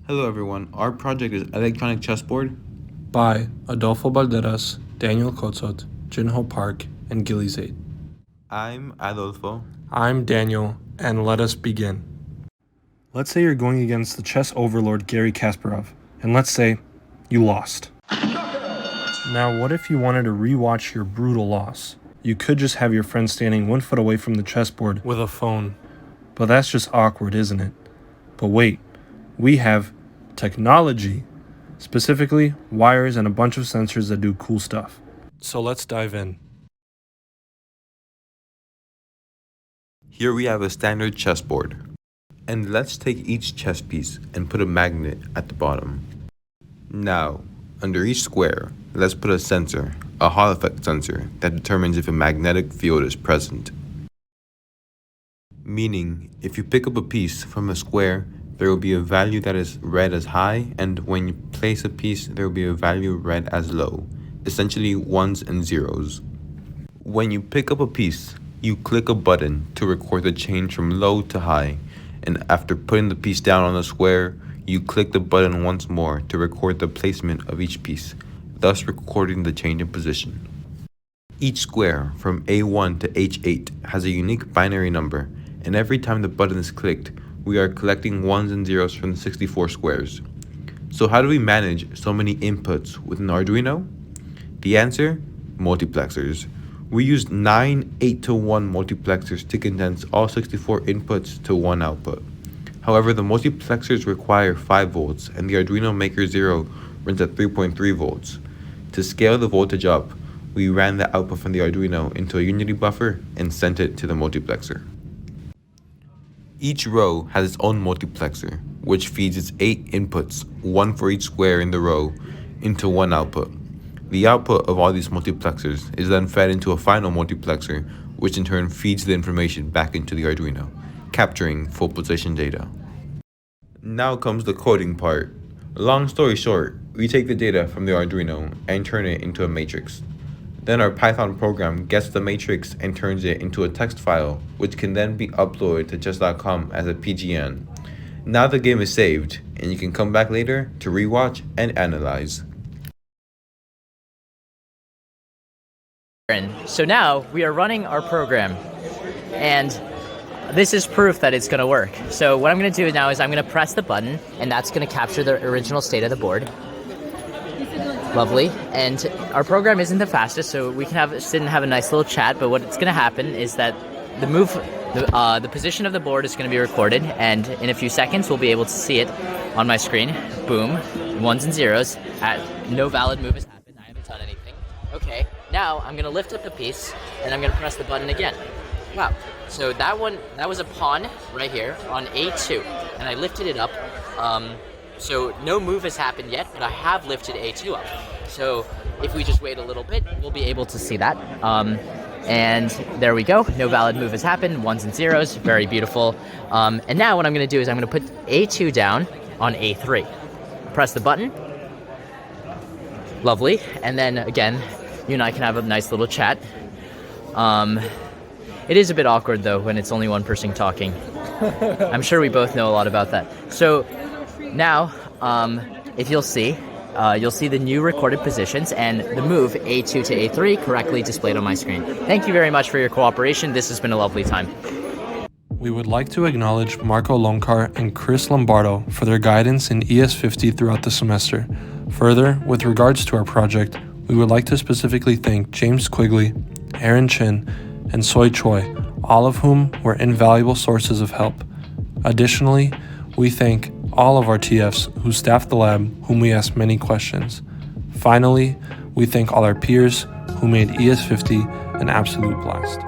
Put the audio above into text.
Hello everyone, our project is Electronic Chessboard. By Adolfo Balderas, Daniel Kocot, Jinho Park, and Gil'i Zaid. I'm Adolfo. I'm Daniel, and let us begin. Let's say you're going against the chess overlord Garry Kasparov, and let's say you lost. Now, what if you wanted to rewatch your brutal loss? You could just have your friend standing 1 foot away from the chessboard with a phone. But that's just awkward, isn't it? But wait, we have technology. Specifically, wires and a bunch of sensors that do cool stuff. So let's dive in. Here we have a standard chessboard. And let's take each chess piece and put a magnet at the bottom. Now, under each square, let's put a sensor, a Hall effect sensor, that determines if a magnetic field is present. Meaning, if you pick up a piece from a square, there will be a value that is read as high, and when you place a piece, there will be a value read as low, essentially ones and zeros. When you pick up a piece, you click a button to record the change from low to high, and after putting the piece down on the square, you click the button once more to record the placement of each piece, thus recording the change in position. Each square from A1 to H8 has a unique binary number, and every time the button is clicked, we are collecting ones and zeros from the 64 squares. So how do we manage so many inputs with an Arduino? The answer? Multiplexers. We used 9 8-to-1 multiplexers to condense all 64 inputs to one output. However, the multiplexers require 5 volts and the Arduino Maker 0 runs at 3.3 volts. To scale the voltage up, we ran the output from the Arduino into a unity buffer and sent it to the multiplexer. Each row has its own multiplexer, which feeds its 8 inputs, 1 for each square in the row, into one output. The output of all these multiplexers is then fed into a final multiplexer, which in turn feeds the information back into the Arduino, capturing full position data. Now comes the coding part. Long story short, we take the data from the Arduino and turn it into a matrix. Then our Python program gets the matrix and turns it into a text file, which can then be uploaded to chess.com as a PGN. Now the game is saved, and you can come back later to rewatch and analyze. So now we are running our program, and this is proof that it's going to work. So what I'm going to do now is I'm going to press the button, and that's going to capture the original state of the board. Lovely. And our program isn't the fastest, so we can sit and have a nice little chat, but what's going to happen is that the position of the board is going to be recorded, and in a few seconds we'll be able to see it on my screen. Boom. Ones and zeros. No valid move has happened. I haven't done anything. Okay. Now I'm going to lift up the piece, and I'm going to press the button again. Wow. So that was a pawn right here on A2, and I lifted it up. So no move has happened yet, but I have lifted A2 up. So if we just wait a little bit, we'll be able to see that. And there we go. No valid move has happened. Ones and zeros. Very beautiful. And now what I'm going to do is I'm going to put A2 down on A3. Press the button. Lovely. And then again, you and I can have a nice little chat. It is a bit awkward though when it's only one person talking. I'm sure we both know a lot about that. So now, if you'll see the new recorded positions and the move A2 to A3 correctly displayed on my screen. Thank you very much for your cooperation. This has been a lovely time. We would like to acknowledge Marco Loncar and Chris Lombardo for their guidance in ES50 throughout the semester. Further, with regards to our project, we would like to specifically thank James Quigley, Aaron Chin, and Soy Choi, all of whom were invaluable sources of help. Additionally, we thank all of our TFs who staffed the lab, whom we asked many questions. Finally, we thank all our peers who made ES50 an absolute blast.